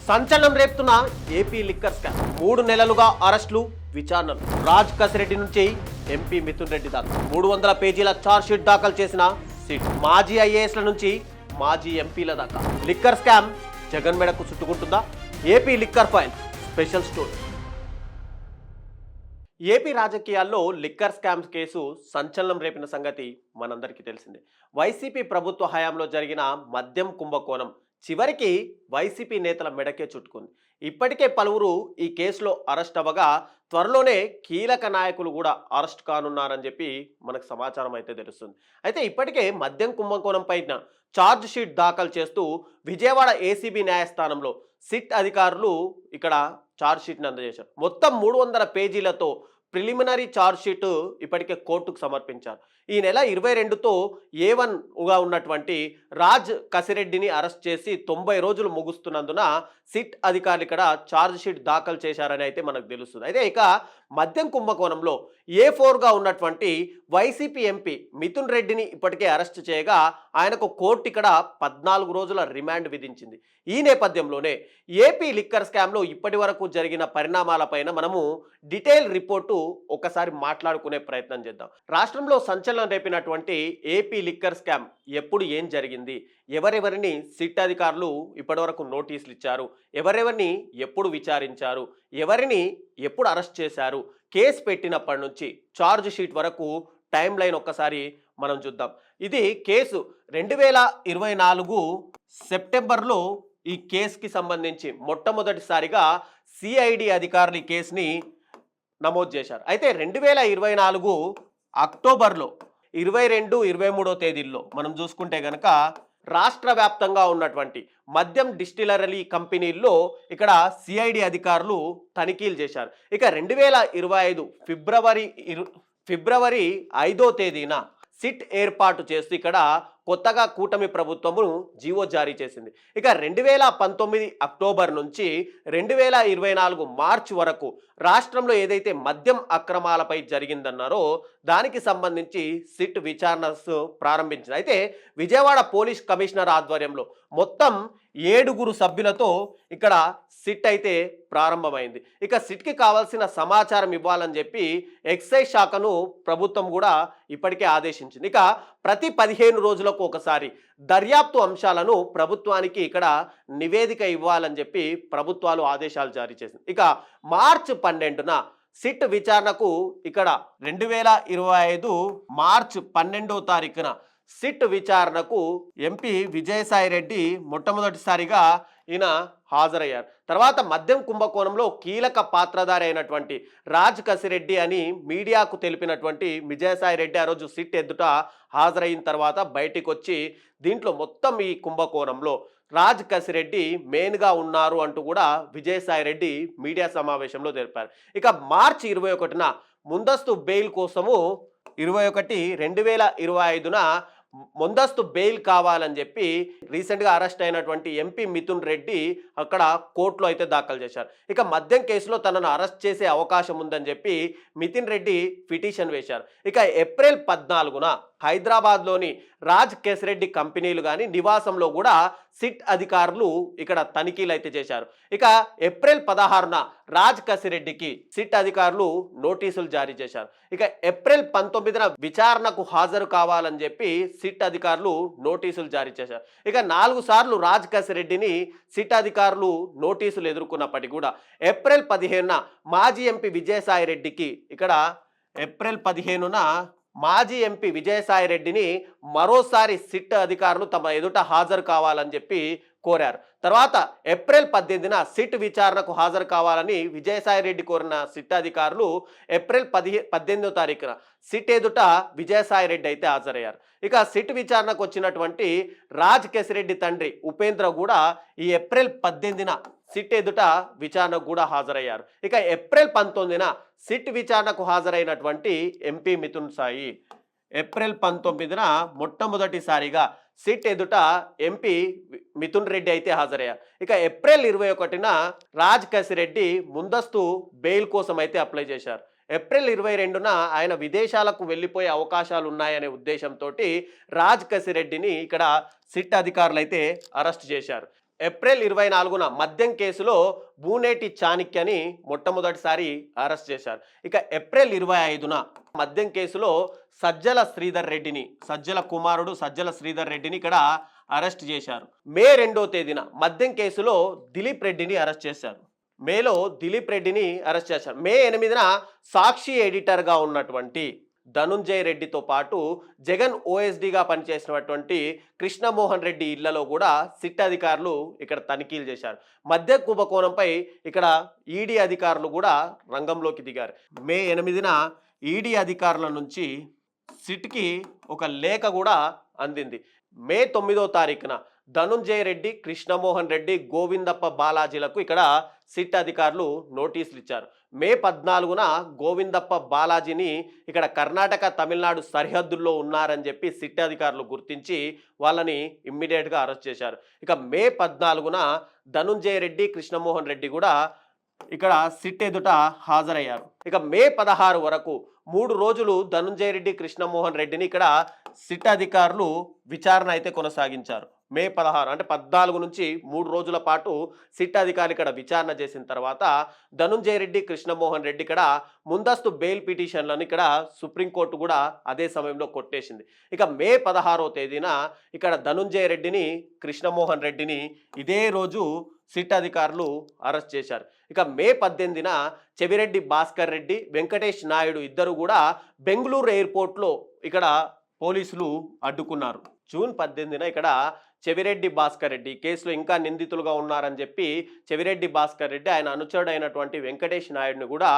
సంచలనం రేపుతున్న AP liquor scam 3 నెలలుగా అరెస్టులు విచారణలు. రాజ్ కసిరెడ్డి నుంచి ఎంపీ మిథున్ రెడ్డి దాకా 300 పేజీల ఛార్జ్ షీట్ దాఖలు చేసిన సిట్. మాజీ ఐఏఎస్ల నుంచి మాజీ ఎంపీల దాకా లిక్కర్ స్కామ్ జగన్ మెడకు చుట్టుకుంటుందా? AP liquor file special story. AP రాజకీయాల్లో లిక్కర్ స్కామ్స్ కేసు సంచలనం రేపిన సంగతి మనందరికీ తెలిసిందే. వైసీపీ ప్రభుత్వ హయాంలో జరిగిన మద్యం కుంభకోణం చివరికి వైసీపీ నేతల మెడకే చుట్టుకుంది. ఇప్పటికే పలువురు ఈ కేసులో అరెస్ట్ అవ్వగా త్వరలోనే కీలక నాయకులు కూడా అరెస్ట్ కానున్నారని చెప్పి మనకు సమాచారం అయితే తెలుస్తుంది. అయితే ఇప్పటికే మద్యం కుంభకోణం పైన ఛార్జ్ షీట్ దాఖలు చేస్తూ విజయవాడ ఏసీబీ న్యాయస్థానంలో సిట్ అధికారులు ఇక్కడ ఛార్జ్ షీట్ని అందజేశారు. మొత్తం 300 పేజీలతో ప్రిలిమినరీ ఛార్జ్ షీట్ ఇప్పటికే కోర్టుకు సమర్పించారు. ఈ నెల 22తో A1గా ఉన్నటువంటి రాజ్ కసిరెడ్డిని అరెస్ట్ చేసి 90 రోజులు ముగుస్తున్నందున సిట్ అధికారులు ఇక్కడ ఛార్జ్ షీట్ దాఖలు చేశారని అయితే మనకు తెలుస్తుంది. అయితే ఇక మద్యం కుంభకోణంలో A4గా ఉన్నటువంటి వైసీపీ ఎంపీ మిథున్ రెడ్డిని ఇప్పటికే అరెస్ట్ చేయగా ఆయనకు కోర్టు ఇక్కడ 14 రోజుల రిమాండ్ విధించింది. ఈ నేపథ్యంలోనే ఏపీ లిక్కర్ స్కామ్లో ఇప్పటి వరకు జరిగిన పరిణామాలపైన మనము డీటెయిల్ రిపోర్టు ఒకసారి మాట్లాడుకునే ప్రయత్నం చేద్దాం. రాష్ట్రంలో సంచలనం రేపినటువంటి ఏపీ లిక్కర్ స్కామ్ ఎప్పుడు ఏం జరిగింది, ఎవరెవరిని సిట్ అధికారులు ఇప్పటివరకు నోటీసులు ఇచ్చారు, ఎవరెవరిని ఎప్పుడు విచారించారు, ఎవరిని ఎప్పుడు అరెస్ట్ చేశారు, కేసు పెట్టినప్పటి నుంచి ఛార్జ్ షీట్ వరకు టైం లైన్ ఒక్కసారి మనం చూద్దాం. ఇది కేసు 2024 సెప్టెంబర్లో ఈ కేసుకి సంబంధించి మొట్టమొదటిసారిగా సిఐడి అధికారులు ఈ కేసుని నమోదు చేశారు. అయితే 2024 అక్టోబర్లో 22, 23 తేదీల్లో మనం చూసుకుంటే కనుక రాష్ట్ర వ్యాప్తంగా ఉన్నటువంటి మద్యం డిస్టిలరీ కంపెనీల్లో ఇక్కడ సిఐడి అధికారులు తనిఖీలు చేశారు. ఇక 2025 ఫిబ్రవరి 5వ తేదీన సిట్ ఏర్పాటు చేస్తూ ఇక్కడ కొత్తగా కూటమి ప్రభుత్వము జీవో జారీ చేసింది. ఇక 2019 అక్టోబర్ నుంచి 2024 మార్చి వరకు రాష్ట్రంలో ఏదైతే మద్యం అక్రమాలపై జరిగిందన్నారో దానికి సంబంధించి సిట్ విచారణ ప్రారంభించింది. అయితే విజయవాడ పోలీస్ కమిషనర్ ఆధ్వర్యంలో మొత్తం 7 సభ్యులతో ఇక్కడ సిట్ అయితే ప్రారంభమైంది. ఇక సిట్కి కావాల్సిన సమాచారం ఇవ్వాలని చెప్పి ఎక్సైజ్ శాఖను ప్రభుత్వం కూడా ఇప్పటికే ఆదేశించింది. ఇక ప్రతి 15 రోజులకు ఒకసారి దర్యాప్తు అంశాలను ప్రభుత్వానికి ఇక్కడ నివేదిక ఇవ్వాలని చెప్పి ప్రభుత్వాలు ఆదేశాలు జారీ చేసింది. ఇక మార్చి 12న సిట్ విచారణకు ఇక్కడ 2025 మార్చి 12వ తారీఖున సిట్ విచారణకు ఎంపీ విజయసాయి రెడ్డి మొట్టమొదటిసారిగా ఈయన హాజరయ్యారు. తర్వాత మద్యం కుంభకోణంలో కీలక పాత్రధారి అయినటువంటి రాజ్ కసిరెడ్డి అని మీడియాకు తెలిపినటువంటి విజయసాయి రెడ్డి ఆ రోజు సిట్ ఎదుట హాజరైన తర్వాత బయటికి వచ్చి దీంట్లో మొత్తం ఈ కుంభకోణంలో రాజ్ కసిరెడ్డి మెయిన్గా ఉన్నారు అంటూ కూడా విజయసాయి రెడ్డి మీడియా సమావేశంలో తెలిపారు. ఇక మార్చి 21న ముందస్తు బెయిల్ కోసము 21/2025న ముందస్తు బెయిల్ కావాలని చెప్పి రీసెంట్గా అరెస్ట్ అయినటువంటి ఎంపీ మిథున్ రెడ్డి అక్కడ కోర్టులో అయితే దాఖలు చేశారు. ఇక మద్యం కేసులో తనను అరెస్ట్ చేసే అవకాశం ఉందని చెప్పి మిథున్ రెడ్డి పిటిషన్ వేశారు. ఇక ఏప్రిల్ 14న హైదరాబాద్లోని రాజ్ కసిరెడ్డి కంపెనీలు కానీ నివాసంలో కూడా సిట్ అధికారులు ఇక్కడ తనిఖీలు అయితే చేశారు. ఇక ఏప్రిల్ 16న రాజ్ కసిరెడ్డికి సిట్ అధికారులు నోటీసులు జారీ చేశారు. ఇక ఏప్రిల్ 19న విచారణకు హాజరు కావాలని చెప్పి సిట్ అధికారులు నోటీసులు జారీ చేశారు. ఇక 4 సార్లు రాజ్ కసిరెడ్డిని సిట్ అధికారులు నోటీసులు ఎదుర్కొన్నప్పటికీ కూడా ఏప్రిల్ 15న మాజీ ఎంపీ విజయసాయి రెడ్డికి ఇక్కడ ఏప్రిల్ 15న మాజీ ఎంపీ విజయసాయి రెడ్డిని మరోసారి సిట్ అధికారులు తమ ఎదుట హాజరు కావాలని చెప్పి కోరారు. తర్వాత ఏప్రిల్ 18న సిట్ విచారణకు హాజరు కావాలని విజయసాయి రెడ్డి కోరిన సిట్ అధికారులు ఏప్రిల్ 18వ తారీఖున సిట్ ఎదుట విజయసాయి రెడ్డి అయితే హాజరయ్యారు. ఇక సిట్ విచారణకు వచ్చినటువంటి రాజ్ కసిరెడ్డి తండ్రి ఉపేంద్ర కూడా ఈ ఏప్రిల్ 18న సిట్ ఎదుట విచారణకు కూడా హాజరయ్యారు. ఇక ఏప్రిల్ 19న సిట్ విచారణకు హాజరైనటువంటి ఎంపీ మిథున్ సాయి ఏప్రిల్ 19న మొట్టమొదటిసారిగా సిట్ ఎదుట ఎంపీ మిథున్ రెడ్డి అయితే హాజరయ్యారు. ఇక ఏప్రిల్ 21న రాజ్ కసిరెడ్డి ముందస్తు బెయిల్ కోసం అయితే అప్లై చేశారు. ఏప్రిల్ 22న ఆయన విదేశాలకు వెళ్ళిపోయే అవకాశాలు ఉన్నాయనే ఉద్దేశంతో రాజ్ కసిరెడ్డిని ఇక్కడ సిట్ అధికారులు అయితే అరెస్ట్ చేశారు. ఏప్రిల్ 24న మద్యం కేసులో బూనేటి చాణిక్యని మొట్టమొదటిసారి అరెస్ట్ చేశారు. ఇక ఏప్రిల్ 25న మద్యం కేసులో సజ్జల కుమారుడు సజ్జల శ్రీధర్ రెడ్డిని ఇక్కడ అరెస్ట్ చేశారు. మే 2వ తేదీన మద్యం కేసులో దిలీప్ రెడ్డిని అరెస్ట్ చేశారు. మే 8న సాక్షి ఎడిటర్గా ఉన్నటువంటి ధనుంజయ రెడ్డితో పాటు జగన్ ఓఎస్డీగా పనిచేసినటువంటి కృష్ణమోహన్ రెడ్డి ఇళ్లలో కూడా సిట్ అధికారులు ఇక్కడ తనిఖీలు చేశారు. మద్య కుంభకోణంపై ఇక్కడ ఈడీ అధికారులు కూడా రంగంలోకి దిగారు. మే 8న ఈడీ అధికారుల నుంచి సిట్కి ఒక లేఖ కూడా అందింది. మే 9వ తారీఖున ధనుంజయ రెడ్డి, కృష్ణమోహన్ రెడ్డి, గోవిందప్ప బాలాజీలకు ఇక్కడ సిట్ అధికారులు నోటీసులు ఇచ్చారు. మే 14న గోవిందప్ప బాలాజీని ఇక్కడ కర్ణాటక తమిళనాడు సరిహద్దుల్లో ఉన్నారని చెప్పి సిట్ అధికారులు గుర్తించి వాళ్ళని ఇమ్మీడియట్గా అరెస్ట్ చేశారు. ఇక మే 14న ధనుంజయ రెడ్డి, కృష్ణమోహన్ రెడ్డి కూడా ఇక్కడ సిట్ ఎదుట హాజరయ్యారు. ఇక మే 16 వరకు 3 రోజులు ధనుంజయ రెడ్డి, కృష్ణమోహన్ రెడ్డిని ఇక్కడ సిట్ అధికారులు విచారణ అయితే కొనసాగించారు. మే 16 అంటే 14 నుంచి 3 రోజుల పాటు సిట్ అధికారులు ఇక్కడ విచారణ చేసిన తర్వాత ధనుంజయ రెడ్డి, కృష్ణమోహన్ రెడ్డి ఇక్కడ ముందస్తు బెయిల్ పిటిషన్లను ఇక్కడ సుప్రీంకోర్టు కూడా అదే సమయంలో కొట్టేసింది. ఇక మే 16వ తేదీన ఇక్కడ ధనుంజయ రెడ్డిని, కృష్ణమోహన్ రెడ్డిని ఇదే రోజు సిట్ అధికారులు అరెస్ట్ చేశారు. ఇక మే 18న చెవిరెడ్డి భాస్కర్ రెడ్డి, వెంకటేష్ నాయుడు ఇద్దరు కూడా బెంగళూరు ఎయిర్పోర్ట్లో ఇక్కడ పోలీసులు అడ్డుకున్నారు. జూన్ 18న ఇక్కడ చెవిరెడ్డి భాస్కర్ రెడ్డి కేసులో ఇంకా నిందితులుగా ఉన్నారని చెప్పి చెవిరెడ్డి భాస్కర్ రెడ్డి ఆయన అనుచరుడైనటువంటి వెంకటేష్ నాయుడిని కూడా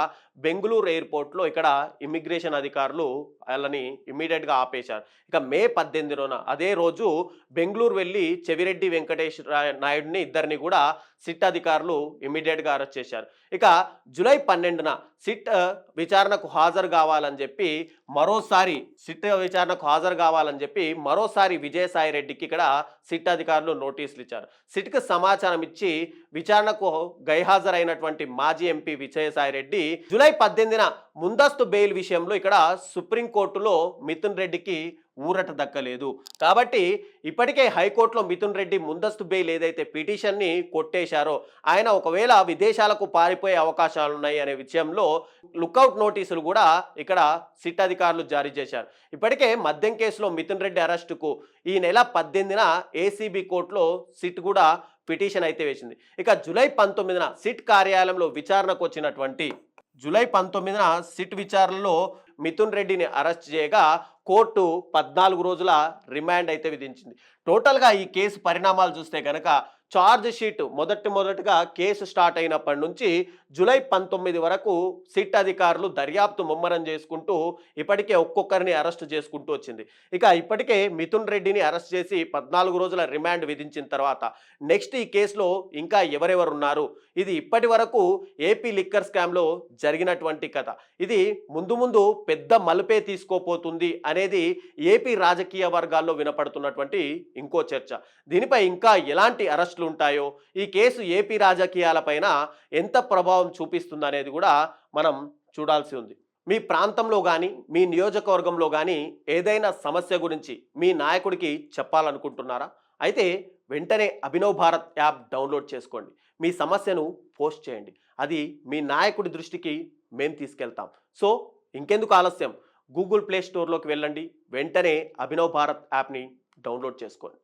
బెంగళూరు ఎయిర్పోర్ట్లో ఇక్కడ ఇమ్మిగ్రేషన్ అధికారులు వాళ్ళని ఇమ్మీడియట్గా ఆపేశారు. ఇక మే 18న అదే రోజు బెంగళూరు వెళ్ళి చెవిరెడ్డి, వెంకటేష్ నాయుడిని ఇద్దరిని కూడా సిట్ అధికారులు ఇమ్మీడియట్గా అరెస్ట్ చేశారు. ఇక జూలై 12న సిట్ విచారణకు హాజరు కావాలని చెప్పి మరోసారి విజయసాయి రెడ్డికి ఇక్కడ సిట్ అధికారులు నోటీసులు ఇచ్చారు. సిట్కి సమాచారం ఇచ్చి విచారణకు గైహాజరైనటువంటి మాజీ ఎంపీ విజయసాయి రెడ్డి జూలై 18న ముందస్తు బెయిల్ విషయంలో ఇక్కడ సుప్రీంకోర్టులో మిథున్ రెడ్డికి ఊరట దక్కలేదు. కాబట్టి ఇప్పటికే హైకోర్టులో మిథున్ రెడ్డి ముందస్తు బెయిల్ ఏదైతే పిటిషన్ని కొట్టేశారో ఆయన ఒకవేళ విదేశాలకు పారిపోయే అవకాశాలు ఉన్నాయి అనే విషయంలో లుకౌట్ నోటీసులు కూడా ఇక్కడ సిట్ అధికారులు జారీ చేశారు. ఇప్పటికే మద్యం కేసులో మిథున్ రెడ్డి అరెస్టుకు ఈ నెల 18న ఏసీబీ కోర్టులో సిట్ కూడా పిటిషన్ అయితే వేసింది. ఇక జూలై 19న సిట్ కార్యాలయంలో విచారణకు వచ్చినటువంటి సిట్ విచారణలో మిథున్ రెడ్డిని అరెస్ట్ చేయగా కోర్టు 14 రోజుల రిమాండ్ అయితే విధించింది. టోటల్గా ఈ కేసు పరిణామాలు చూస్తే కనుక ఛార్జ్ షీట్ మొదటగా కేసు స్టార్ట్ అయినప్పటి నుంచి జూలై 19 వరకు సిట్ అధికారులు దర్యాప్తు ముమ్మరం చేసుకుంటూ ఇప్పటికే ఒక్కొక్కరిని అరెస్ట్ చేసుకుంటూ వచ్చింది. ఇక ఇప్పటికే మిథున్ రెడ్డిని అరెస్ట్ చేసి 14 రోజుల రిమాండ్ విధించిన తర్వాత నెక్స్ట్ ఈ కేసులో ఇంకా ఎవరెవరు ఉన్నారు, ఇది ఇప్పటి వరకు ఏపీ లిక్కర్ స్కామ్లో జరిగినటువంటి కథ, ఇది ముందు పెద్ద మలుపే తీసుకోపోతుంది అనేది ఏపీ రాజకీయ వర్గాల్లో వినపడుతున్నటువంటి ఇంకో చర్చ. దీనిపై ఇంకా ఎలాంటి అరెస్టులు ఉంటాయో, ఈ కేసు ఏపీ రాజకీయాలపైన ఎంత ప్రభావం చూపిస్తుంది అనేది కూడా మనం చూడాల్సి ఉంది. మీ ప్రాంతంలో కానీ మీ నియోజకవర్గంలో కానీ ఏదైనా సమస్య గురించి మీ నాయకుడికి చెప్పాలనుకుంటున్నారా? అయితే వెంటనే అభినవ్ భారత్ యాప్ డౌన్లోడ్ చేసుకోండి. మీ సమస్యను పోస్ట్ చేయండి, అది మీ నాయకుడి దృష్టికి మేము తీసుకెళ్తాం. సో ఇంకెందుకు ఆలస్యం, గూగుల్ ప్లే స్టోర్లోకి వెళ్ళండి, వెంటనే అభినవ్ భారత్ యాప్ని డౌన్లోడ్ చేసుకోండి.